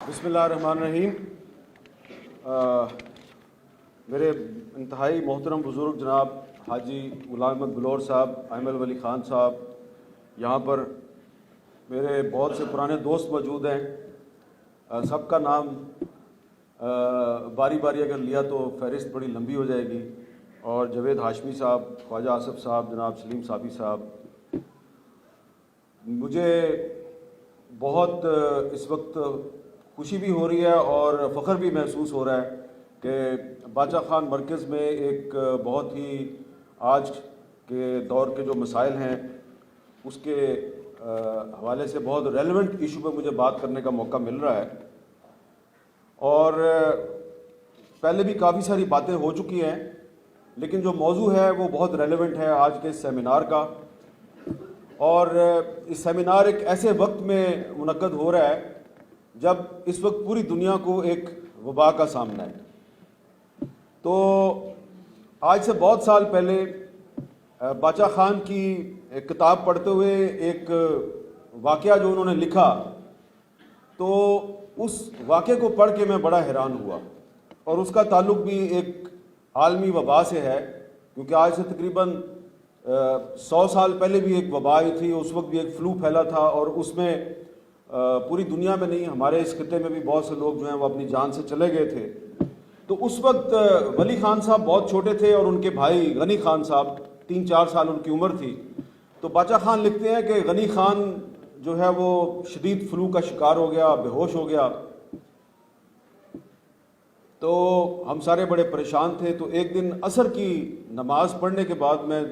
بسم اللہ الرحمن الرحیم۔ میرے انتہائی محترم بزرگ جناب حاجی غلام احمد بلور صاحب، ایمل ولی خان صاحب، یہاں پر میرے بہت سے پرانے دوست موجود ہیں۔ سب کا نام باری باری اگر لیا تو فہرست بڑی لمبی ہو جائے گی، اور جاوید ہاشمی صاحب، خواجہ آصف صاحب، جناب سلیم صابی صاحب، مجھے بہت اس وقت خوشی بھی ہو رہی ہے اور فخر بھی محسوس ہو رہا ہے کہ باچا خان مرکز میں ایک بہت ہی آج کے دور کے جو مسائل ہیں اس کے حوالے سے بہت ریلیونٹ ایشو پہ مجھے بات کرنے کا موقع مل رہا ہے۔ اور پہلے بھی کافی ساری باتیں ہو چکی ہیں، لیکن جو موضوع ہے وہ بہت ریلیونٹ ہے آج کے اس سیمینار کا۔ اور اس سیمینار ایک ایسے وقت میں منعقد ہو رہا ہے جب اس وقت پوری دنیا کو ایک وبا کا سامنا ہے۔ تو آج سے بہت سال پہلے باچا خان کی ایک کتاب پڑھتے ہوئے ایک واقعہ جو انہوں نے لکھا، تو اس واقعے کو پڑھ کے میں بڑا حیران ہوا، اور اس کا تعلق بھی ایک عالمی وبا سے ہے، کیونکہ آج سے تقریباً 100 سال پہلے بھی ایک وبا آئی تھی، اس وقت بھی ایک فلو پھیلا تھا، اور اس میں پوری دنیا میں نہیں، ہمارے اس خطے میں بھی بہت سے لوگ جو ہیں وہ اپنی جان سے چلے گئے تھے۔ تو اس وقت ولی خان صاحب بہت چھوٹے تھے، اور ان کے بھائی غنی خان صاحب 3-4 سال ان کی عمر تھی۔ تو باچا خان لکھتے ہیں کہ غنی خان جو ہے وہ شدید فلو کا شکار ہو گیا، بے ہوش ہو گیا۔ تو ہم سارے بڑے پریشان تھے۔ تو ایک دن عصر کی نماز پڑھنے کے بعد میں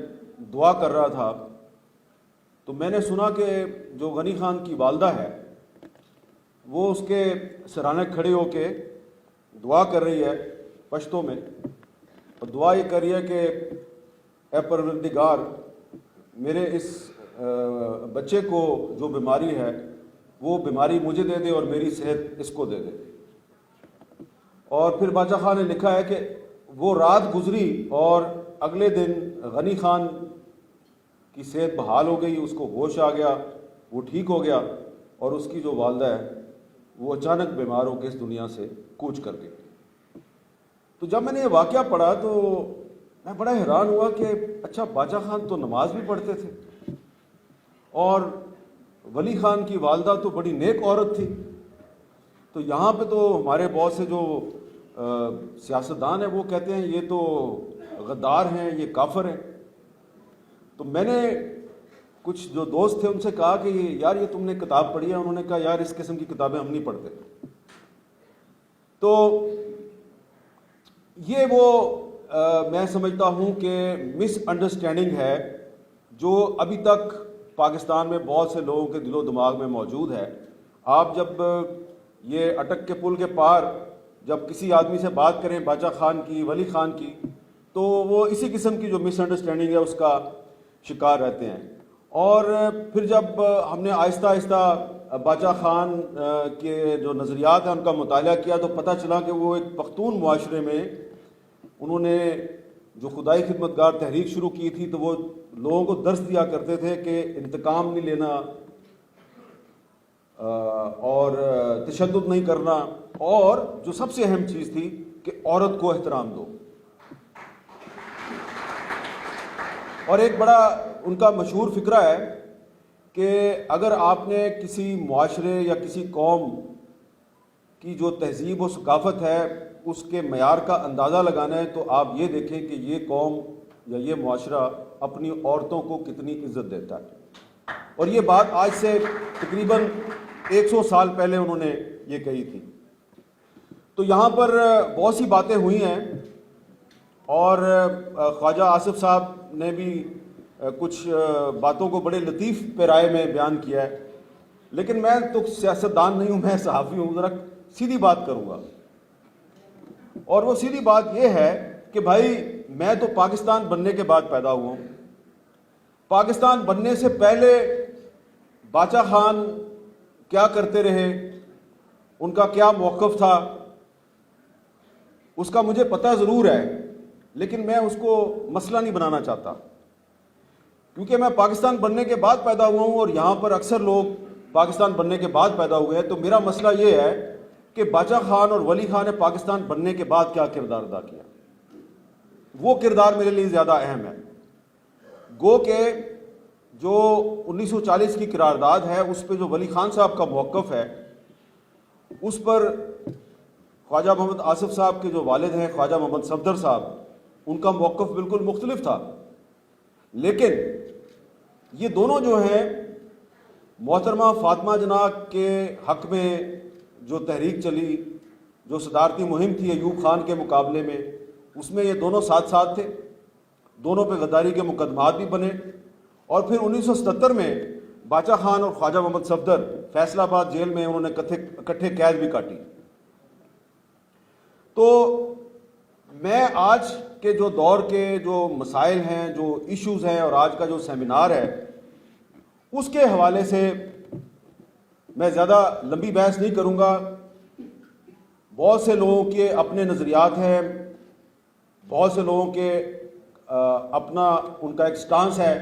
دعا کر رہا تھا، تو میں نے سنا کہ جو غنی خان کی والدہ ہے وہ اس کے سرانے کھڑے ہو کے دعا کر رہی ہے پشتو میں، اور دعا یہ کر رہی ہے کہ اے پروردگار، میرے اس بچے کو جو بیماری ہے وہ بیماری مجھے دے دے اور میری صحت اس کو دے دے۔ اور پھر باچا خان نے لکھا ہے کہ وہ رات گزری اور اگلے دن غنی خان کی صحت بحال ہو گئی، اس کو ہوش آ گیا، وہ ٹھیک ہو گیا، اور اس کی جو والدہ ہے وہ اچانک بیمار ہو کے اس دنیا سے کوچ کر گئی۔ تو جب میں نے یہ واقعہ پڑھا تو میں بڑا حیران ہوا کہ اچھا، باچا خان تو نماز بھی پڑھتے تھے، اور ولی خان کی والدہ تو بڑی نیک عورت تھی۔ تو یہاں پہ تو ہمارے بہت سے جو سیاستدان ہیں وہ کہتے ہیں یہ تو غدار ہیں، یہ کافر ہیں۔ تو میں نے کچھ جو دوست تھے ان سے کہا کہ یار یہ تم نے کتاب پڑھی ہے؟ انہوں نے کہا یار اس قسم کی کتابیں ہم نہیں پڑھتے۔ تو یہ وہ میں سمجھتا ہوں کہ مس انڈرسٹینڈنگ ہے جو ابھی تک پاکستان میں بہت سے لوگوں کے دل و دماغ میں موجود ہے۔ آپ جب یہ اٹک کے پل کے پار جب کسی آدمی سے بات کریں باچا خان کی، ولی خان کی، تو وہ اسی قسم کی جو مس انڈرسٹینڈنگ ہے اس کا شکار رہتے ہیں۔ اور پھر جب ہم نے آہستہ آہستہ باچا خان کے جو نظریات ہیں ان کا مطالعہ کیا تو پتہ چلا کہ وہ ایک پختون معاشرے میں انہوں نے جو خدائی خدمتگار تحریک شروع کی تھی، تو وہ لوگوں کو درس دیا کرتے تھے کہ انتقام نہیں لینا اور تشدد نہیں کرنا، اور جو سب سے اہم چیز تھی کہ عورت کو احترام دو۔ اور ایک بڑا ان کا مشہور فقرہ ہے کہ اگر آپ نے کسی معاشرے یا کسی قوم کی جو تہذیب و ثقافت ہے اس کے معیار کا اندازہ لگانا ہے تو آپ یہ دیکھیں کہ یہ قوم یا یہ معاشرہ اپنی عورتوں کو کتنی عزت دیتا ہے۔ اور یہ بات آج سے تقریباً 100 سال پہلے انہوں نے یہ کہی تھی۔ تو یہاں پر بہت سی باتیں ہوئی ہیں، اور خواجہ آصف صاحب نے بھی کچھ باتوں کو بڑے لطیف پیرائے میں بیان کیا ہے، لیکن میں تو سیاستدان نہیں ہوں، میں صحافی ہوں، ذرا سیدھی بات کروں گا۔ اور وہ سیدھی بات یہ ہے کہ بھائی میں تو پاکستان بننے کے بعد پیدا ہوا ہوں۔ پاکستان بننے سے پہلے باچا خان کیا کرتے رہے، ان کا کیا موقف تھا، اس کا مجھے پتہ ضرور ہے، لیکن میں اس کو مسئلہ نہیں بنانا چاہتا، کیونکہ میں پاکستان بننے کے بعد پیدا ہوا ہوں، اور یہاں پر اکثر لوگ پاکستان بننے کے بعد پیدا ہوئے ہیں۔ تو میرا مسئلہ یہ ہے کہ باچا خان اور ولی خان نے پاکستان بننے کے بعد کیا کردار ادا کیا. وہ کردار میرے لیے زیادہ اہم ہے. گو کہ جو 1940 کی قرارداد ہے اس پہ جو ولی خان صاحب کا موقف ہے اس پر خواجہ محمد آصف صاحب کے جو والد ہیں خواجہ محمد صفدر صاحب ان کا موقف بالکل مختلف تھا. لیکن یہ دونوں جو ہیں محترمہ فاطمہ جناح کے حق میں جو تحریک چلی, جو صدارتی مہم تھی ایوب خان کے مقابلے میں, اس میں یہ دونوں ساتھ ساتھ تھے. دونوں پہ غداری کے مقدمات بھی بنے اور پھر 1977 میں باچا خان اور خواجہ محمد صفدر فیصل آباد جیل میں انہوں نے اکٹھے قید بھی کاٹی. تو میں آج کے جو دور کے جو مسائل ہیں, جو ایشوز ہیں اور آج کا جو سیمینار ہے اس کے حوالے سے میں زیادہ لمبی بحث نہیں کروں گا. بہت سے لوگوں کے اپنے نظریات ہیں, بہت سے لوگوں کے اپنا ان کا ایک سٹانس ہے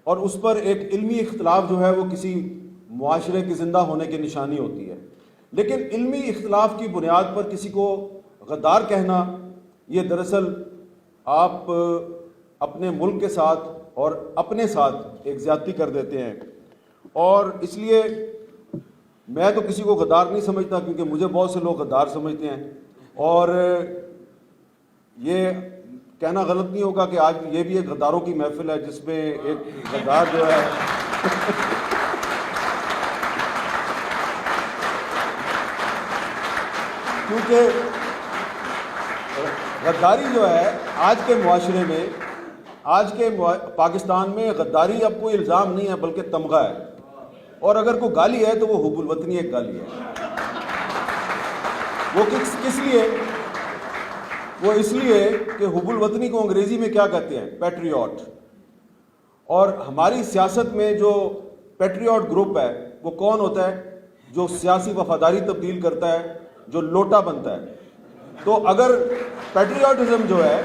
اور اس پر ایک علمی اختلاف جو ہے وہ کسی معاشرے کی زندہ ہونے کی نشانی ہوتی ہے. لیکن علمی اختلاف کی بنیاد پر کسی کو غدار کہنا یہ دراصل آپ اپنے ملک کے ساتھ اور اپنے ساتھ ایک زیادتی کر دیتے ہیں. اور اس لیے میں تو کسی کو غدار نہیں سمجھتا کیونکہ مجھے بہت سے لوگ غدار سمجھتے ہیں. اور یہ کہنا غلط نہیں ہوگا کہ آج یہ بھی ایک غداروں کی محفل ہے جس میں ایک غدار جو ہے کیونکہ غداری جو ہے آج کے معاشرے میں, آج کے پاکستان میں غداری اب کوئی الزام نہیں ہے بلکہ تمغہ ہے. اور اگر کوئی گالی ہے تو وہ حب الوطنی ایک گالی ہے. وہ کس لیے؟ وہ اس لیے کہ حب الوطنی کو انگریزی میں کیا کہتے ہیں؟ پیٹریوٹ. اور ہماری سیاست میں جو پیٹریوٹ گروپ ہے وہ کون ہوتا ہے؟ جو سیاسی وفاداری تبدیل کرتا ہے, جو لوٹا بنتا ہے. تو اگر پیٹریوٹزم جو ہے,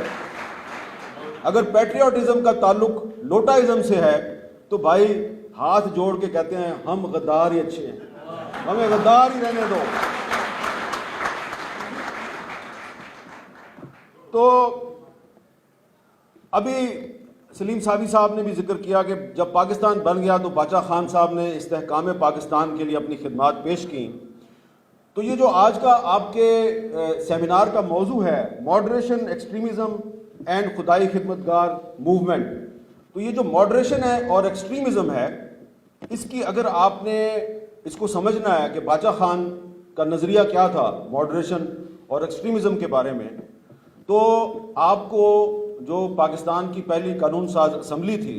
اگر پیٹریوٹزم کا تعلق لوٹائزم سے ہے تو بھائی ہاتھ جوڑ کے کہتے ہیں ہم غدار ہی اچھے ہیں, ہمیں غدار ہی رہنے دو. تو ابھی سلیم صابی صاحب نے بھی ذکر کیا کہ جب پاکستان بن گیا تو باچا خان صاحب نے استحکام پاکستان کے لیے اپنی خدمات پیش کیں. تو یہ جو آج کا آپ کے سیمینار کا موضوع ہے ماڈریشن, ایکسٹریمزم اینڈ خدائی خدمتگار موومنٹ, تو یہ جو ماڈریشن ہے اور ایکسٹریمزم ہے اس کی اگر آپ نے اس کو سمجھنا ہے کہ باچا خان کا نظریہ کیا تھا ماڈریشن اور ایکسٹریمزم کے بارے میں, تو آپ کو جو پاکستان کی پہلی قانون ساز اسمبلی تھی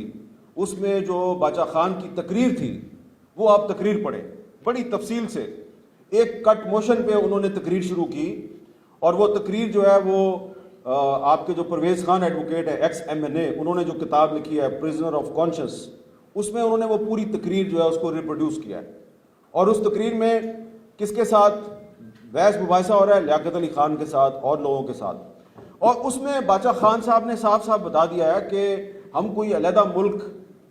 اس میں جو باچا خان کی تقریر تھی وہ آپ تقریر پڑھیں بڑی تفصیل سے. ایک کٹ موشن پہ انہوں نے تقریر شروع کی اور وہ تقریر جو ہے وہ آپ کے جو پرویز خان ایڈوکیٹ ہے ایکس ایم این اے, انہوں نے جو کتاب لکھی ہے پرزنر آف کانشس, اس میں انہوں نے وہ پوری تقریر جو ہے اس کو ریپروڈیوس کیا ہے. اور اس تقریر میں کس کے ساتھ بحث مباحثہ ہو رہا ہے؟ لیاقت علی خان کے ساتھ اور لوگوں کے ساتھ. اور اس میں باچا خان صاحب نے صاف صاف بتا دیا ہے کہ ہم کوئی علیحدہ ملک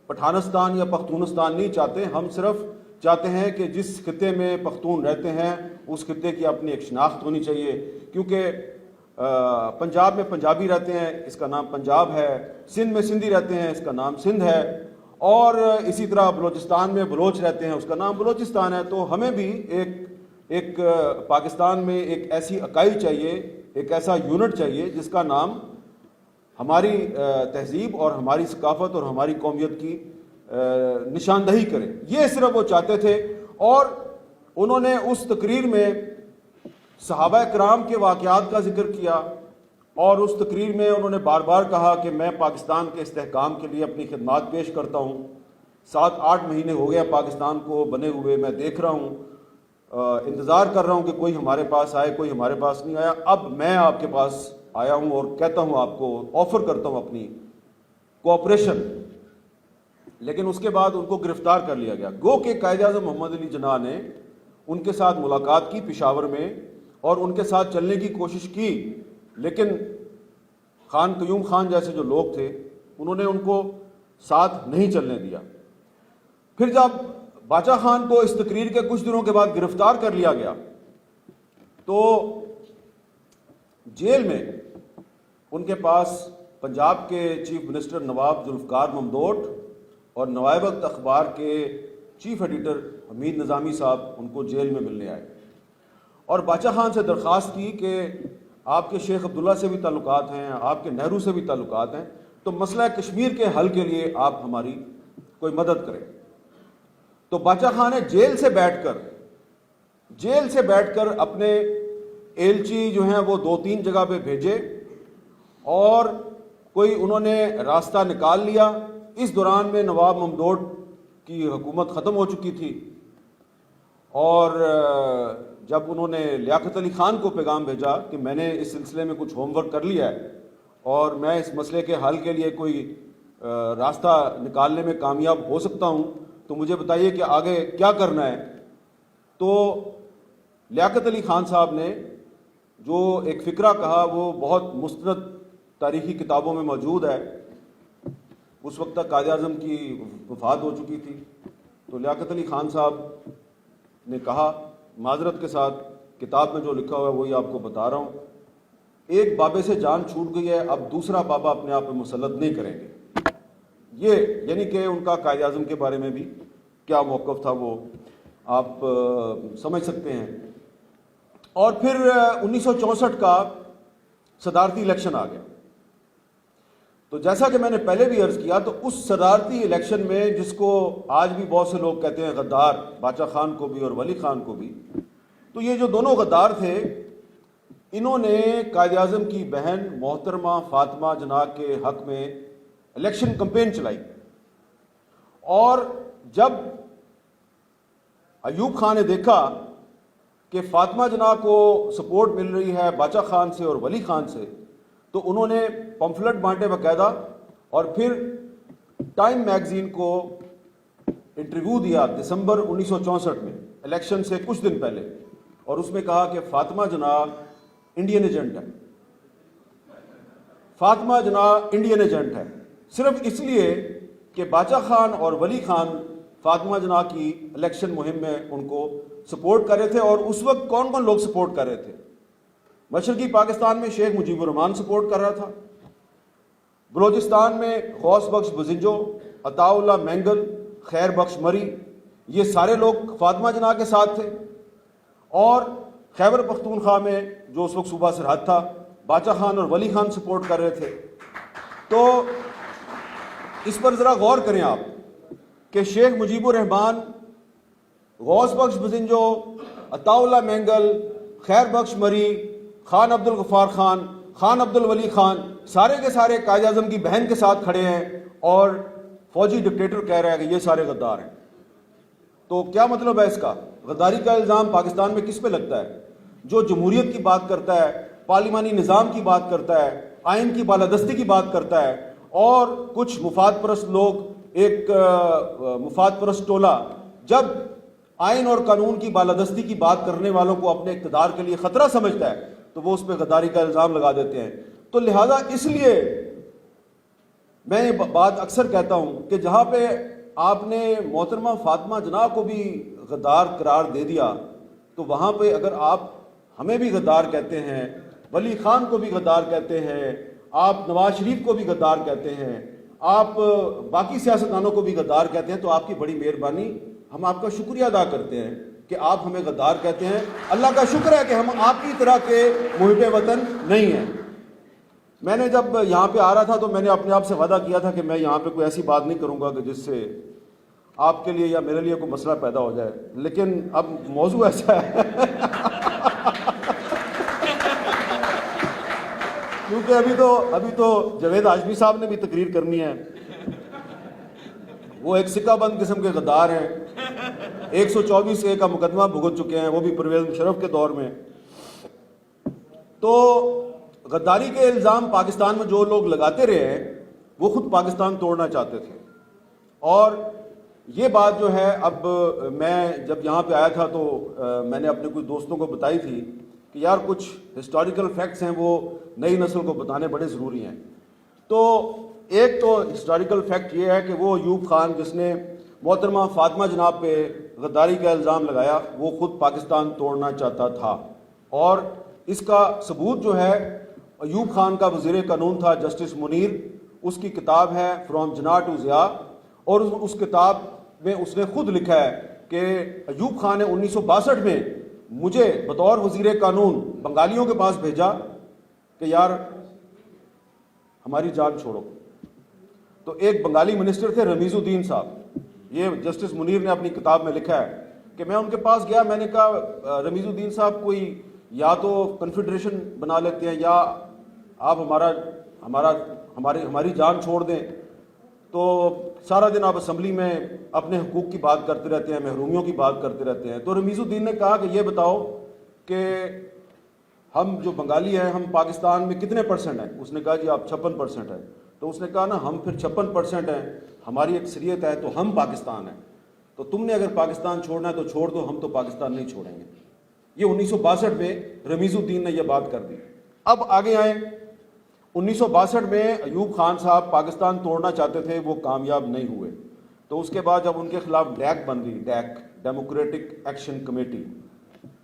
پٹھانستان یا پختونستان نہیں چاہتے, ہم صرف چاہتے ہیں کہ جس خطے میں پختون رہتے ہیں اس خطے کی اپنی ایک شناخت ہونی چاہیے. کیونکہ پنجاب میں پنجابی رہتے ہیں, اس کا نام پنجاب ہے, سندھ میں سندھی رہتے ہیں, اس کا نام سندھ ہے, اور اسی طرح بلوچستان میں بلوچ رہتے ہیں, اس کا نام بلوچستان ہے. تو ہمیں بھی ایک پاکستان میں ایک ایسی اکائی چاہیے, ایک ایسا یونٹ چاہیے جس کا نام ہماری تہذیب اور ہماری ثقافت اور ہماری قومیت کی نشاندہی کرے. یہ صرف وہ چاہتے تھے. اور انہوں نے اس تقریر میں صحابہ کرام کے واقعات کا ذکر کیا اور اس تقریر میں انہوں نے بار بار کہا کہ میں پاکستان کے استحکام کے لیے اپنی خدمات پیش کرتا ہوں. 7-8 مہینے ہو گیا پاکستان کو بنے ہوئے, میں دیکھ رہا ہوں, انتظار کر رہا ہوں کہ کوئی ہمارے پاس آئے, کوئی ہمارے پاس نہیں آیا. اب میں آپ کے پاس آیا ہوں اور کہتا ہوں, آپ کو آفر کرتا ہوں اپنی کوآپریشن. لیکن اس کے بعد ان کو گرفتار کر لیا گیا. گو کہ قائد اعظم محمد علی جناح نے ان کے ساتھ ملاقات کی پشاور میں اور ان کے ساتھ چلنے کی کوشش کی, لیکن خان قیوم خان جیسے جو لوگ تھے انہوں نے ان کو ساتھ نہیں چلنے دیا. پھر جب باچا خان کو اس تقریر کے کچھ دنوں کے بعد گرفتار کر لیا گیا تو جیل میں ان کے پاس پنجاب کے چیف منسٹر نواب ذوالفقار ممدوٹ اور نوائب وقت اخبار کے چیف ایڈیٹر حمید نظامی صاحب ان کو جیل میں ملنے آئے اور باچا خان سے درخواست کی کہ آپ کے شیخ عبداللہ سے بھی تعلقات ہیں, آپ کے نہرو سے بھی تعلقات ہیں, تو مسئلہ کشمیر کے حل کے لیے آپ ہماری کوئی مدد کریں. تو باچا خان نے جیل سے بیٹھ کر اپنے ایلچی جو ہیں وہ 2-3 جگہ پہ بھیجے اور کوئی انہوں نے راستہ نکال لیا. اس دوران میں نواب ممدوٹ کی حکومت ختم ہو چکی تھی اور جب انہوں نے لیاقت علی خان کو پیغام بھیجا کہ میں نے اس سلسلے میں کچھ ہوم ورک کر لیا ہے اور میں اس مسئلے کے حل کے لیے کوئی راستہ نکالنے میں کامیاب ہو سکتا ہوں, تو مجھے بتائیے کہ آگے کیا کرنا ہے. تو لیاقت علی خان صاحب نے جو ایک فقرہ کہا وہ بہت مستند تاریخی کتابوں میں موجود ہے. اس وقت تک قائد اعظم کی وفات ہو چکی تھی. تو لیاقت علی خان صاحب نے کہا, معذرت کے ساتھ کتاب میں جو لکھا ہوا ہے وہی آپ کو بتا رہا ہوں, ایک بابے سے جان چھوٹ گئی ہے, اب دوسرا بابا اپنے آپ پہ مسلط نہیں کریں گے. یہ یعنی کہ ان کا قائد اعظم کے بارے میں بھی کیا موقف تھا وہ آپ سمجھ سکتے ہیں. اور پھر 1964 کا صدارتی الیکشن آ گیا. تو جیسا کہ میں نے پہلے بھی عرض کیا, تو اس صدارتی الیکشن میں جس کو آج بھی بہت سے لوگ کہتے ہیں غدار, باچا خان کو بھی اور ولی خان کو بھی, تو یہ جو دونوں غدار تھے انہوں نے قائد اعظم کی بہن محترمہ فاطمہ جناح کے حق میں الیکشن کمپین چلائی. اور جب ایوب خان نے دیکھا کہ فاطمہ جناح کو سپورٹ مل رہی ہے باچا خان سے اور ولی خان سے, تو انہوں نے پمفلٹ بانٹے باقاعدہ اور پھر ٹائم میگزین کو انٹرویو دیا دسمبر 1964 میں الیکشن سے کچھ دن پہلے, اور اس میں کہا کہ فاطمہ جناح انڈین ایجنٹ ہے, فاطمہ جناح انڈین ایجنٹ ہے, صرف اس لیے کہ باچا خان اور ولی خان فاطمہ جناح کی الیکشن مہم میں ان کو سپورٹ کر رہے تھے. اور اس وقت کون کون لوگ سپورٹ کر رہے تھے؟ مشرقی پاکستان میں شیخ مجیب الرحمان سپورٹ کر رہا تھا, بلوچستان میں غوث بخش بزنجو, عطا اللہ مینگل, خیر بخش مری, یہ سارے لوگ فاطمہ جناح کے ساتھ تھے. اور خیبر پختونخوا میں جو اس وقت صوبہ سرحد تھا, باچا خان اور ولی خان سپورٹ کر رہے تھے. تو اس پر ذرا غور کریں آپ کہ شیخ مجیب الرحمان, غوث بخش بزنجو, عطا اللہ مینگل, خیر بخش مری, خان عبد الغفار خان, خان عبد الولی خان, سارے کے سارے قائد اعظم کی بہن کے ساتھ کھڑے ہیں اور فوجی ڈکٹیٹر کہہ رہا ہے کہ یہ سارے غدار ہیں. تو کیا مطلب ہے اس کا؟ غداری کا الزام پاکستان میں کس پہ لگتا ہے؟ جو جمہوریت کی بات کرتا ہے, پارلیمانی نظام کی بات کرتا ہے, آئین کی بالادستی کی بات کرتا ہے, اور کچھ مفاد پرست لوگ, ایک مفاد پرست ٹولہ جب آئین اور قانون کی بالادستی کی بات کرنے والوں کو اپنے اقتدار کے لیے خطرہ سمجھتا ہے تو وہ اس پہ غداری کا الزام لگا دیتے ہیں. تو لہذا اس لیے میں یہ بات اکثر کہتا ہوں کہ جہاں پہ آپ نے محترمہ فاطمہ جناح کو بھی غدار قرار دے دیا, تو وہاں پہ اگر آپ ہمیں بھی غدار کہتے ہیں, ولی خان کو بھی غدار کہتے ہیں, آپ نواز شریف کو بھی غدار کہتے ہیں, آپ باقی سیاستدانوں کو بھی غدار کہتے ہیں, تو آپ کی بڑی مہربانی, ہم آپ کا شکریہ ادا کرتے ہیں کہ آپ ہمیں غدار کہتے ہیں. اللہ کا شکر ہے کہ ہم آپ کی طرح کے محب وطن نہیں ہیں. میں نے جب یہاں پہ آ رہا تھا تو میں نے اپنے آپ سے وعدہ کیا تھا کہ میں یہاں پہ کوئی ایسی بات نہیں کروں گا کہ جس سے آپ کے لیے یا میرے لیے کوئی مسئلہ پیدا ہو جائے, لیکن اب موضوع ایسا ہے کیونکہ ابھی تو جاوید ہاشمی صاحب نے بھی تقریر کرنی ہے. وہ ایک سکہ بند قسم کے غدار ہیں, 124A کا مقدمہ بھگت چکے ہیں, وہ بھی پرویز مشرف کے دور میں. تو غداری کے الزام پاکستان میں جو لوگ لگاتے رہے ہیں وہ خود پاکستان توڑنا چاہتے تھے. اور یہ بات جو ہے, اب میں جب یہاں پہ آیا تھا تو میں نے اپنے کچھ دوستوں کو بتائی تھی کہ یار کچھ ہسٹوریکل فیکٹس ہیں وہ نئی نسل کو بتانے بڑے ضروری ہیں. تو ایک تو ہسٹوریکل فیکٹ یہ ہے کہ وہ ایوب خان جس نے محترمہ فاطمہ جناح پہ غداری کا الزام لگایا وہ خود پاکستان توڑنا چاہتا تھا. اور اس کا ثبوت جو ہے ایوب خان کا وزیر قانون تھا جسٹس منیر، اس کی کتاب ہے فرام جناح ٹو ضیاء، اور اس کتاب میں اس نے خود لکھا ہے کہ ایوب خان نے 1962 میں مجھے بطور وزیر قانون بنگالیوں کے پاس بھیجا کہ یار ہماری جان چھوڑو. تو ایک بنگالی منسٹر تھے رمیز الدین صاحب، یہ جسٹس منیر نے اپنی کتاب میں لکھا ہے کہ میں ان کے پاس گیا، میں نے کہا رمیز الدین صاحب کوئی یا تو کنفیڈریشن بنا لیتے ہیں یا آپ ہماری جان چھوڑ دیں. تو سارا دن آپ اسمبلی میں اپنے حقوق کی بات کرتے رہتے ہیں، محرومیوں کی بات کرتے رہتے ہیں. تو رمیز الدین نے کہا کہ یہ بتاؤ کہ ہم جو بنگالی ہیں ہم پاکستان میں کتنے پرسنٹ ہیں؟ اس نے کہا جی آپ 56% ہیں. تو اس نے کہا نا ہم پھر 56% ہیں، ہماری اکثریت ہے تو ہم پاکستان ہیں. تو تم نے اگر پاکستان چھوڑنا ہے تو چھوڑ دو، ہم تو پاکستان نہیں چھوڑیں گے. یہ 1962 میں رمیز الدین نے یہ بات کر دی. اب آگے آئیں، 1962 میں ایوب خان صاحب پاکستان توڑنا چاہتے تھے، وہ کامیاب نہیں ہوئے. تو اس کے بعد جب ان کے خلاف ڈیک بن گئی، ڈیک ڈیموکریٹک ایکشن کمیٹی،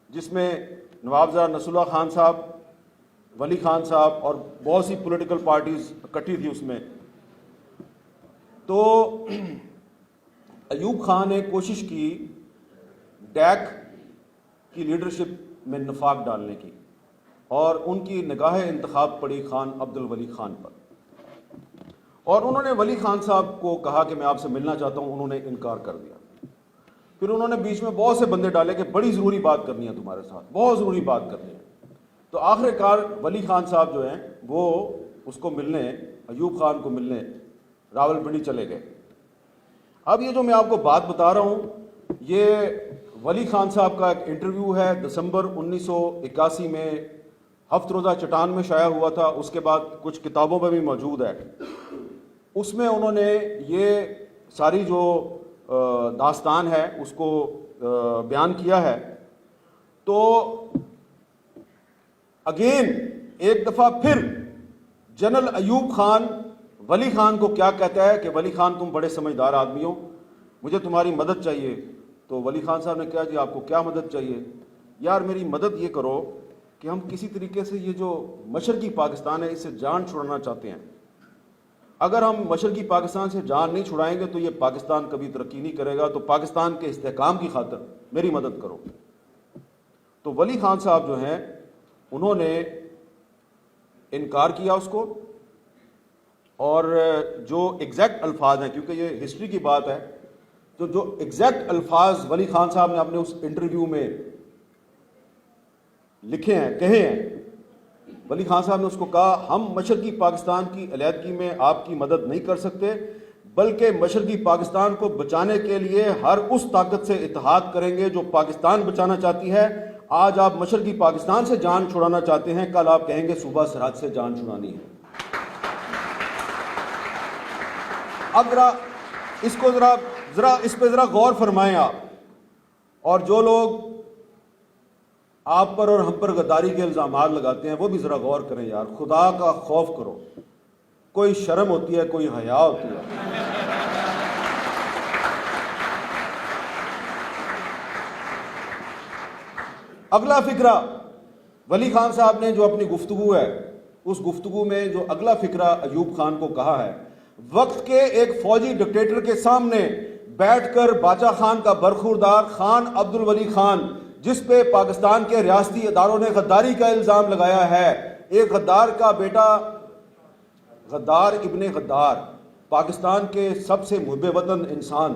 جس میں نواب زرا نصر اللہ خان صاحب، ولی خان صاحب اور بہت سی پولیٹیکل پارٹیز اکٹھی تھی اس میں. تو ایوب خان نے کوشش کی ڈیک کی لیڈرشپ میں نفاق ڈالنے کی، اور ان کی نگاہ انتخاب پڑی خان عبد الولی خان پر، اور انہوں نے ولی خان صاحب کو کہا کہ میں آپ سے ملنا چاہتا ہوں. انہوں نے انکار کر دیا. پھر انہوں نے بیچ میں بہت سے بندے ڈالے کہ بڑی ضروری بات کرنی ہے تمہارے ساتھ، بہت ضروری بات کرنی ہے. تو آخر کار ولی خان صاحب جو ہیں وہ اس کو ملنے، ایوب خان کو ملنے راولپنڈی چلے گئے. اب یہ جو میں آپ کو بات بتا رہا ہوں یہ ولی خان صاحب کا ایک انٹرویو ہے، دسمبر 1981 میں ہفت روزہ چٹان میں شائع ہوا تھا. اس کے بعد کچھ کتابوں میں بھی موجود ہے. اس میں انہوں نے یہ ساری جو داستان ہے اس کو بیان کیا ہے. تو اگین ایک دفعہ پھر جنرل ایوب خان ولی خان کو کیا کہتا ہے کہ ولی خان تم بڑے سمجھدار آدمی ہو، مجھے تمہاری مدد چاہیے. تو ولی خان صاحب نے کہا جی آپ کو کیا مدد چاہیے؟ یار میری مدد یہ کرو کہ ہم کسی طریقے سے یہ جو مشرقی پاکستان ہے اس سے جان چھڑانا چاہتے ہیں. اگر ہم مشرقی پاکستان سے جان نہیں چھڑائیں گے تو یہ پاکستان کبھی ترقی نہیں کرے گا. تو پاکستان کے استحکام کی خاطر میری مدد کرو. تو ولی خان صاحب جو ہیں انہوں نے انکار کیا اس کو، اور جو ایگزیکٹ الفاظ ہیں، کیونکہ یہ ہسٹری کی بات ہے، تو جو ایگزیکٹ الفاظ ولی خان صاحب نے اپنے اس انٹرویو میں لکھے ہیں، کہے ہیں، ولی خان صاحب نے اس کو کہا ہم مشرقی پاکستان کی علیحدگی میں آپ کی مدد نہیں کر سکتے، بلکہ مشرقی پاکستان کو بچانے کے لیے ہر اس طاقت سے اتحاد کریں گے جو پاکستان بچانا چاہتی ہے. آج آپ مشرقی پاکستان سے جان چھڑانا چاہتے ہیں، کل آپ کہیں گے صوبہ سرحد سے جان چھڑانی ہے. اب اس پہ ذرا غور فرمائیں آپ، اور جو لوگ آپ پر اور ہم پر غداری کے الزامات لگاتے ہیں وہ بھی ذرا غور کریں. یار خدا کا خوف کرو، کوئی شرم ہوتی ہے، کوئی حیا ہوتی ہے. اگلا فقرہ ولی خان صاحب نے جو اپنی گفتگو ہے اس گفتگو میں جو اگلا فقرہ ایوب خان کو کہا ہے، وقت کے ایک فوجی ڈکٹیٹر کے سامنے بیٹھ کر باچا خان کا برخوردار خان عبد الولی خان، جس پہ پاکستان کے ریاستی اداروں نے غداری کا الزام لگایا ہے، ایک غدار کا بیٹا، غدار ابن غدار، پاکستان کے سب سے محب وطن انسان،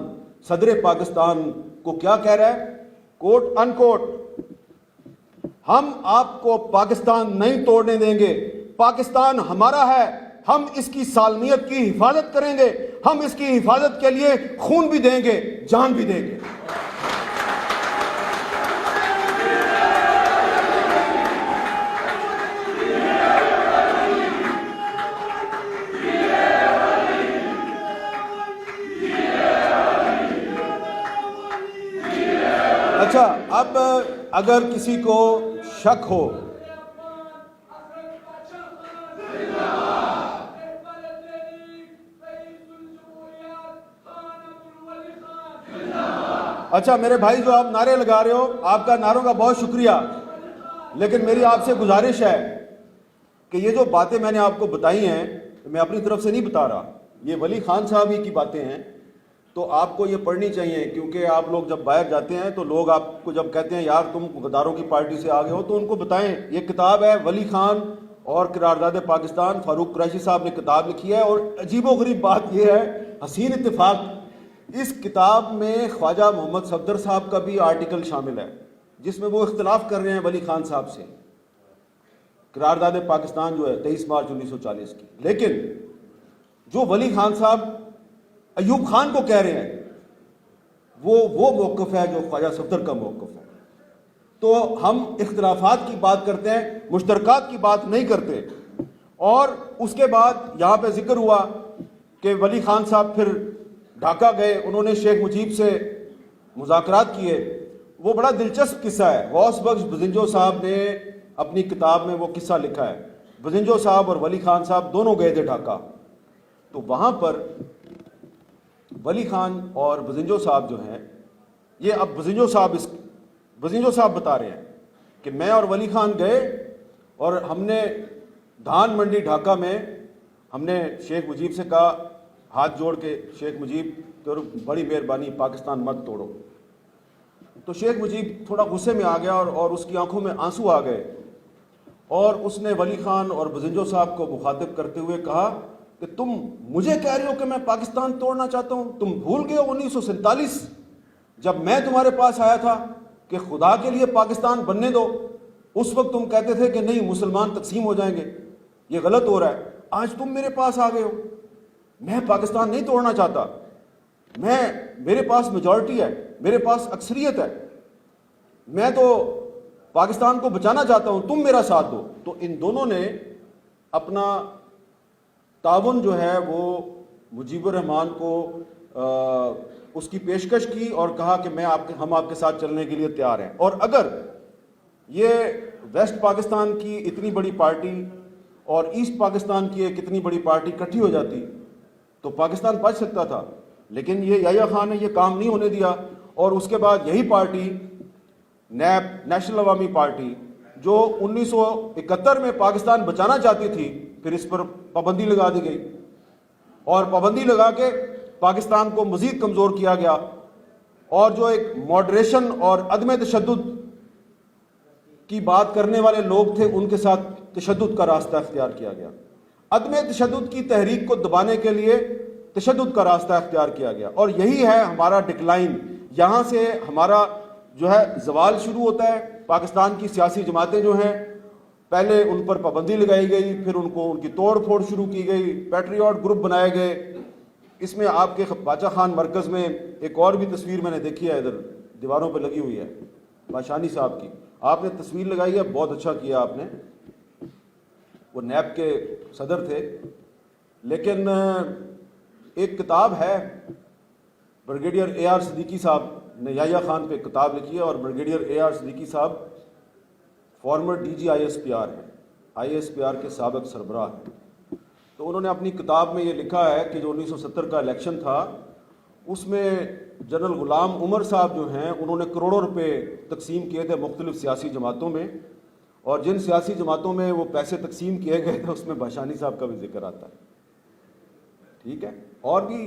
صدر پاکستان کو کیا کہہ رہا ہے؟ کوٹ ان کوٹ، ہم آپ کو پاکستان نہیں توڑنے دیں گے، پاکستان ہمارا ہے، ہم اس کی سالمیت کی حفاظت کریں گے، ہم اس کی حفاظت کے لیے خون بھی دیں گے، جان بھی دیں گے. اچھا، اب اگر کسی کو شک ہو اچھا میرے بھائی جو آپ نعرے لگا رہے ہو، آپ کا نعروں کا بہت شکریہ، لیکن میری آپ سے گزارش ہے کہ یہ جو باتیں میں نے آپ کو بتائی ہیں میں اپنی طرف سے نہیں بتا رہا، یہ ولی خان صاحب ہی کی باتیں ہیں، تو آپ کو یہ پڑھنی چاہیے، کیونکہ آپ لوگ جب باہر جاتے ہیں تو لوگ آپ کو جب کہتے ہیں یار تم غداروں کی پارٹی سے آگے ہو، تو ان کو بتائیں یہ کتاب ہے ولی خان اور قرارداد پاکستان، فاروق قریشی صاحب نے کتاب لکھی ہے۔ اور عجیب و غریب بات یہ ہے، حسین اتفاق، اس کتاب میں خواجہ محمد صفدر صاحب کا بھی آرٹیکل شامل ہے جس میں وہ اختلاف کر رہے ہیں ولی خان صاحب سے، قرارداد پاکستان جو ہے 23 مارچ 1940 کی۔ لیکن جو ولی خان صاحب ایوب خان کو کہہ رہے ہیں وہ موقف ہے جو خواجہ صفدر کا موقف ہے۔ تو ہم اختلافات کی بات کرتے ہیں، مشترکات کی بات نہیں کرتے۔ اور اس کے بعد یہاں پہ ذکر ہوا کہ ولی خان صاحب پھر ڈھاکہ گئے، انہوں نے شیخ مجیب سے مذاکرات کیے۔ وہ بڑا دلچسپ قصہ ہے، غوث بخش بزنجو صاحب نے اپنی کتاب میں وہ قصہ لکھا ہے۔ بزنجو صاحب اور ولی خان صاحب دونوں گئے تھے ڈھاکہ، تو وہاں پر ولی خان اور بزنجو صاحب جو ہیں، یہ اب بزنجو صاحب بتا رہے ہیں کہ میں اور ولی خان گئے اور ہم نے دھان منڈی ڈھاکہ میں ہم نے شیخ مجیب سے کہا، ہاتھ جوڑ کے، شیخ مجیب تو بڑی مہربانی، پاکستان مت توڑو۔ تو شیخ مجیب تھوڑا غصے میں آ گیا اور اس کی آنکھوں میں آنسو آ گئے، اور اس نے ولی خان اور بزنجو صاحب کو مخاطب کرتے ہوئے کہا کہ تم مجھے کہہ رہے ہو کہ میں پاکستان توڑنا چاہتا ہوں؟ تم بھول گئے ہو 1947 جب میں تمہارے پاس آیا تھا کہ خدا کے لیے پاکستان بننے دو، اس وقت تم کہتے تھے کہ نہیں مسلمان تقسیم ہو جائیں گے، یہ غلط ہو رہا ہے۔ آج تم میرے پاس آ گئے ہو، میں پاکستان نہیں توڑنا چاہتا، میرے پاس میجورٹی ہے، میرے پاس اکثریت ہے، میں تو پاکستان کو بچانا چاہتا ہوں، تم میرا ساتھ دو۔ تو ان دونوں نے اپنا تعاون جو ہے وہ مجیب الرحمان کو اس کی پیشکش کی اور کہا کہ ہم آپ کے ساتھ چلنے کے لیے تیار ہیں۔ اور اگر یہ ویسٹ پاکستان کی اتنی بڑی پارٹی اور ایسٹ پاکستان کی ایک اتنی بڑی پارٹی اکٹھی ہو جاتی تو پاکستان بچ سکتا تھا، لیکن یہ یحییٰ خان نے یہ کام نہیں ہونے دیا۔ اور اس کے بعد یہی پارٹی نیب، نیشنل عوامی پارٹی، جو 1971 میں پاکستان بچانا چاہتی تھی، پھر اس پر پابندی لگا دی گئی، اور پابندی لگا کے پاکستان کو مزید کمزور کیا گیا، اور جو ایک ماڈریشن اور عدم تشدد کی بات کرنے والے لوگ تھے ان کے ساتھ تشدد کا راستہ اختیار کیا گیا۔ عدم تشدد کی تحریک کو دبانے کے لیے تشدد کا راستہ اختیار کیا گیا، اور یہی ہے ہمارا ڈکلائن۔ یہاں سے ہمارا جو ہے زوال شروع ہوتا ہے۔ پاکستان کی سیاسی جماعتیں جو ہیں، پہلے ان پر پابندی لگائی گئی، پھر ان کی توڑ پھوڑ شروع کی گئی، پیٹریوٹ گروپ بنائے گئے۔ اس میں آپ کے باچا خان مرکز میں ایک اور بھی تصویر میں نے دیکھی ہے، ادھر دیواروں پہ لگی ہوئی ہے، باشانی صاحب کی، آپ نے تصویر لگائی ہے، بہت اچھا کیا آپ نے، وہ نیب کے صدر تھے۔ لیکن ایک کتاب ہے، بریگیڈیئر اے آر صدیقی صاحب نے یحییٰ خان پہ کتاب لکھی ہے، اور بریگیڈیئر اے آر صدیقی صاحب former D G I S P R ہیں، آئی ایس پی آر کے سابق سربراہ ہیں۔ تو انہوں نے اپنی کتاب میں یہ لکھا ہے کہ جو 1970 کا الیکشن تھا، اس میں جنرل غلام عمر صاحب جو ہیں انہوں نے کروڑوں روپے تقسیم کیے تھے مختلف سیاسی جماعتوں میں، اور جن سیاسی جماعتوں میں وہ پیسے تقسیم کیے گئے تھے اس میں باشانی صاحب کا بھی ذکر آتا ہے، ٹھیک ہے، اور بھی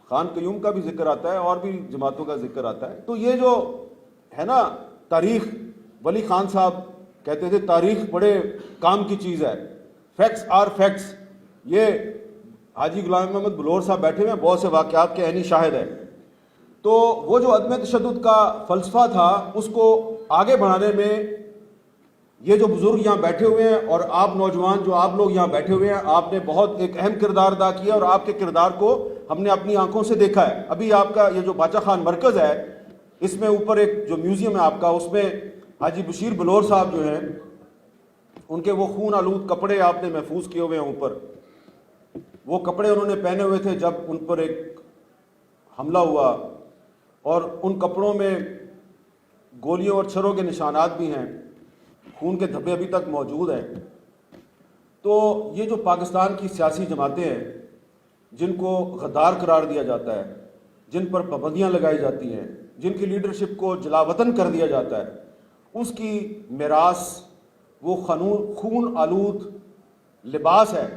خان قیوم کا بھی ذکر آتا ہے، اور بھی جماعتوں کا ذکر آتا ہے۔ تو یہ جو ہے نا تاریخ، ولی خان صاحب کہتے تھے تاریخ بڑے کام کی چیز ہے، فیکٹس آر فیکٹس۔ یہ حاجی غلام محمد بلور صاحب بیٹھے ہوئے ہیں، بہت سے واقعات کے عینی شاہد ہیں۔ تو وہ جو عدم تشدد کا فلسفہ تھا اس کو آگے بڑھانے میں یہ جو بزرگ یہاں بیٹھے ہوئے ہیں اور آپ نوجوان جو آپ لوگ یہاں بیٹھے ہوئے ہیں، آپ نے بہت ایک اہم کردار ادا کیا، اور آپ کے کردار کو ہم نے اپنی آنکھوں سے دیکھا ہے۔ ابھی آپ کا یہ جو باچا خان مرکز ہے، اس میں اوپر ایک جو میوزیم ہے آپ کا، اس میں حاجی بشیر بلور صاحب جو ہیں ان کے وہ خون آلود کپڑے آپ نے محفوظ کیے ہوئے ہیں اوپر، وہ کپڑے انہوں نے پہنے ہوئے تھے جب ان پر ایک حملہ ہوا، اور ان کپڑوں میں گولیوں اور چھروں کے نشانات بھی ہیں، خون کے دھبے ابھی تک موجود ہیں۔ تو یہ جو پاکستان کی سیاسی جماعتیں ہیں جن کو غدار قرار دیا جاتا ہے، جن پر پابندیاں لگائی جاتی ہیں، جن کی لیڈرشپ کو جلا وطن کر دیا جاتا ہے، اس کی میراث وہ خون آلود لباس ہے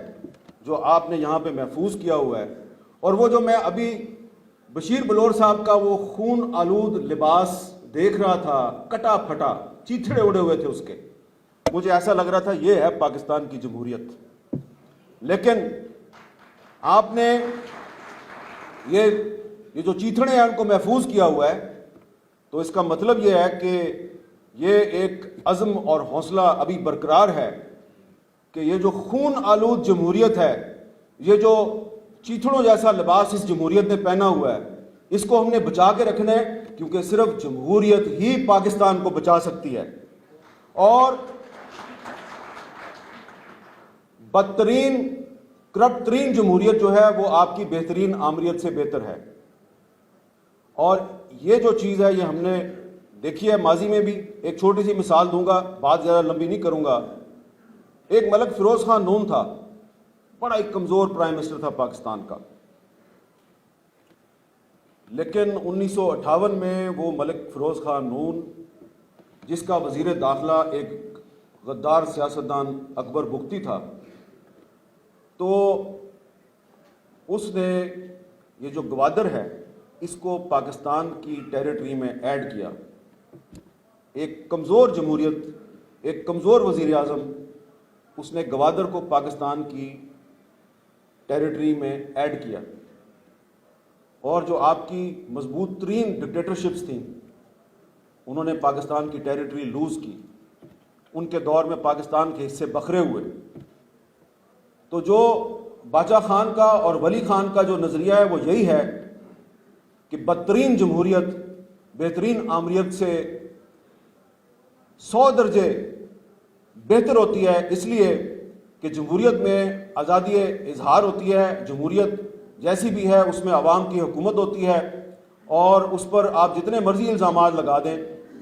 جو آپ نے یہاں پہ محفوظ کیا ہوا ہے، اور وہ جو میں ابھی بشیر بلور صاحب کا وہ خون آلود لباس دیکھ رہا تھا، کٹا پھٹا، چیتھڑے اڑے ہوئے تھے اس کے، مجھے ایسا لگ رہا تھا یہ ہے پاکستان کی جمہوریت۔ لیکن آپ نے یہ جو چیتھڑے ہیں ان کو محفوظ کیا ہوا ہے، تو اس کا مطلب یہ ہے کہ یہ ایک عزم اور حوصلہ ابھی برقرار ہے کہ یہ جو خون آلود جمہوریت ہے، یہ جو چیتھڑوں جیسا لباس اس جمہوریت نے پہنا ہوا ہے، اس کو ہم نے بچا کے رکھنا ہے، کیونکہ صرف جمہوریت ہی پاکستان کو بچا سکتی ہے۔ اور بدترین کرپٹ ترین جمہوریت جو ہے وہ آپ کی بہترین آمریت سے بہتر ہے۔ اور یہ جو چیز ہے یہ ہم نے دیکھی ہے ماضی میں بھی۔ ایک چھوٹی سی مثال دوں گا، بات زیادہ لمبی نہیں کروں گا۔ ایک ملک فیروز خان نون تھا، بڑا ایک کمزور پرائم منسٹر تھا پاکستان کا، لیکن 1958 میں وہ ملک فیروز خان نون، جس کا وزیر داخلہ ایک غدار سیاستدان اکبر بگٹی تھا، تو اس نے یہ جو گوادر ہے اس کو پاکستان کی ٹیریٹری میں ایڈ کیا۔ ایک کمزور جمہوریت، ایک کمزور وزیر اعظم، اس نے گوادر کو پاکستان کی ٹیریٹری میں ایڈ کیا، اور جو آپ کی مضبوط ترین ڈکٹیٹرشپس تھیں انہوں نے پاکستان کی ٹیریٹری لوز کی، ان کے دور میں پاکستان کے حصے بکھرے ہوئے۔ تو جو باچا خان کا اور ولی خان کا جو نظریہ ہے وہ یہی ہے کہ بدترین جمہوریت بہترین آمریت سے 100 درجے بہتر ہوتی ہے، اس لیے کہ جمہوریت میں آزادی اظہار ہوتی ہے، جمہوریت جیسی بھی ہے اس میں عوام کی حکومت ہوتی ہے، اور اس پر آپ جتنے مرضی الزامات لگا دیں،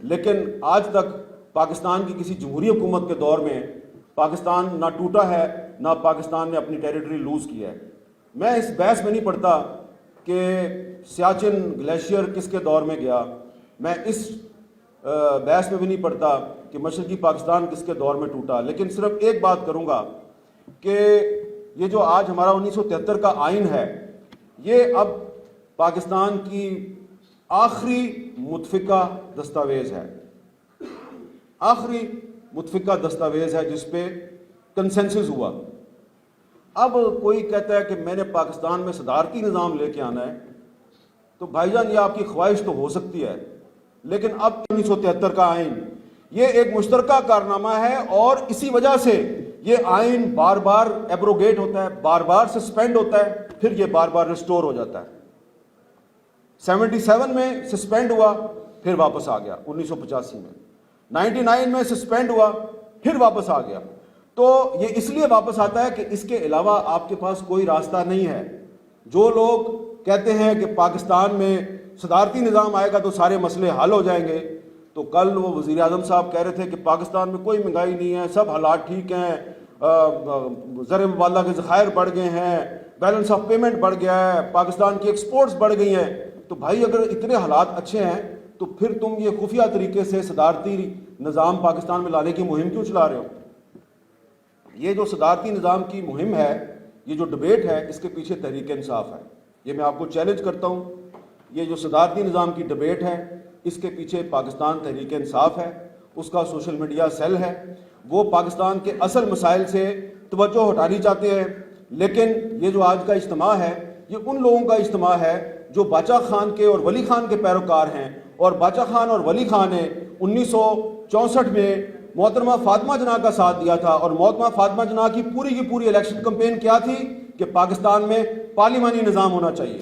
لیکن آج تک پاکستان کی کسی جمہوری حکومت کے دور میں پاکستان نہ ٹوٹا ہے، نہ پاکستان نے اپنی ٹیریٹری لوز کیا ہے۔ میں اس بحث میں نہیں پڑتا کہ سیاچن گلیشیئر کس کے دور میں گیا، میں اس بحث میں بھی نہیں پڑتا کہ مشرقی پاکستان کس کے دور میں ٹوٹا، لیکن صرف ایک بات کروں گا کہ یہ جو آج ہمارا 1973 کا آئین ہے، یہ اب پاکستان کی آخری متفقہ دستاویز ہے، آخری متفقہ دستاویز ہے جس پہ کنسنسس ہوا۔ اب کوئی کہتا ہے کہ میں نے پاکستان میں صدارتی نظام لے کے آنا ہے، تو بھائی جان یہ آپ کی خواہش تو ہو سکتی ہے، لیکن اب 1973 کا آئین یہ ایک مشترکہ کارنامہ ہے، اور اسی وجہ سے یہ آئین بار بار ایبروگیٹ ہوتا ہے، بار بار سسپینڈ ہوتا ہے، پھر یہ بار بار ریسٹور ہو جاتا ہے۔ 77 میں سسپینڈ ہوا، پھر واپس آ گیا، 1985 میں 99 میں سسپینڈ ہوا، پھر واپس آ گیا۔ تو یہ اس لیے واپس آتا ہے کہ اس کے علاوہ آپ کے پاس کوئی راستہ نہیں ہے۔ جو لوگ کہتے ہیں کہ پاکستان میں صدارتی نظام آئے گا تو سارے مسئلے حل ہو جائیں گے، تو کل وہ وزیر اعظم صاحب کہہ رہے تھے کہ پاکستان میں کوئی مہنگائی نہیں ہے، سب حالات ٹھیک ہیں، زر مبادلہ کے ذخائر بڑھ گئے ہیں، بیلنس آف پیمنٹ بڑھ گیا ہے، پاکستان کی ایکسپورٹس بڑھ گئی ہیں۔ تو بھائی اگر اتنے حالات اچھے ہیں تو پھر تم یہ خفیہ طریقے سے صدارتی نظام پاکستان میں لانے کی مہم کیوں چلا رہے ہو؟ یہ جو صدارتی نظام کی مہم ہے، یہ جو ڈبیٹ ہے، اس کے پیچھے تحریک انصاف ہے۔ یہ میں آپ کو چیلنج کرتا ہوں، یہ جو صدارتی نظام کی ڈبیٹ ہے اس کے پیچھے پاکستان تحریک انصاف ہے، اس کا سوشل میڈیا سیل ہے۔ وہ پاکستان کے اصل مسائل سے توجہ ہٹانی چاہتے ہیں، لیکن یہ جو آج کا اجتماع ہے یہ ان لوگوں کا اجتماع ہے جو باچا خان کے اور ولی خان کے پیروکار ہیں، اور باچا خان اور ولی خان نے 1964 میں محترمہ فاطمہ جناح کا ساتھ دیا تھا، اور محترمہ فاطمہ جناح کی پوری الیکشن کمپین کیا تھی کہ پاکستان میں پارلیمانی نظام ہونا چاہیے۔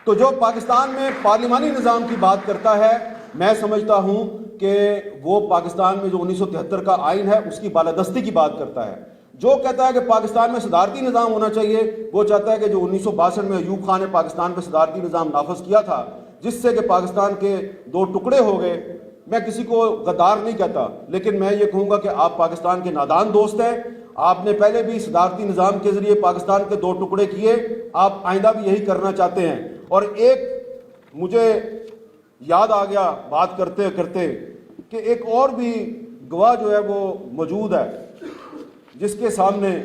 تو جو پاکستان میں پارلیمانی نظام کی بات کرتا ہے، میں سمجھتا ہوں کہ وہ پاکستان میں جو 1973 کا آئین ہے اس کی بالادستی کی بات کرتا ہے۔ جو کہتا ہے کہ پاکستان میں صدارتی نظام ہونا چاہیے، وہ چاہتا ہے کہ جو 1962 میں ایوب خان نے پاکستان میں صدارتی نظام نافذ کیا تھا، جس سے کہ پاکستان کے 2 ٹکڑے ہو گئے۔ میں کسی کو غدار نہیں کہتا، لیکن میں یہ کہوں گا کہ آپ پاکستان کے نادان دوست ہیں۔ آپ نے پہلے بھی صدارتی نظام کے ذریعے پاکستان کے 2 ٹکڑے کیے، آپ آئندہ بھی یہی کرنا چاہتے ہیں۔ اور ایک مجھے یاد آ گیا بات کرتے کرتے کہ ایک اور بھی گواہ جو ہے وہ موجود ہے جس کے سامنے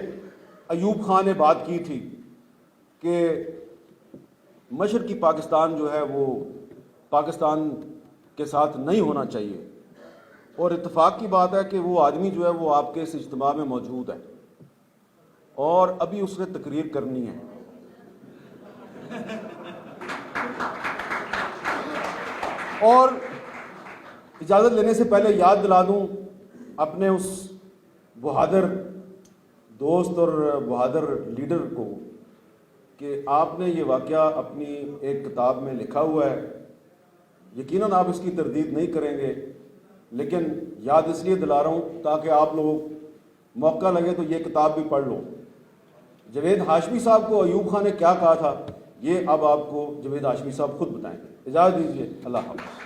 ایوب خان نے بات کی تھی کہ مشرقی پاکستان جو ہے وہ پاکستان کے ساتھ نہیں ہونا چاہیے، اور اتفاق کی بات ہے کہ وہ آدمی جو ہے وہ آپ کے اس اجتماع میں موجود ہے اور ابھی اس نے تقریر کرنی ہے۔ اور اجازت لینے سے پہلے یاد دلا دوں اپنے اس بہادر دوست اور بہادر لیڈر کو کہ آپ نے یہ واقعہ اپنی ایک کتاب میں لکھا ہوا ہے، یقیناً آپ اس کی تردید نہیں کریں گے، لیکن یاد اس لیے دلا رہا ہوں تاکہ آپ لوگ موقع لگے تو یہ کتاب بھی پڑھ لو۔ جوید ہاشمی صاحب کو ایوب خان نے کیا کہا تھا یہ اب آپ کو جوید ہاشمی صاحب خود بتائیں گے۔ اجازت دیجیے، اللہ حافظ۔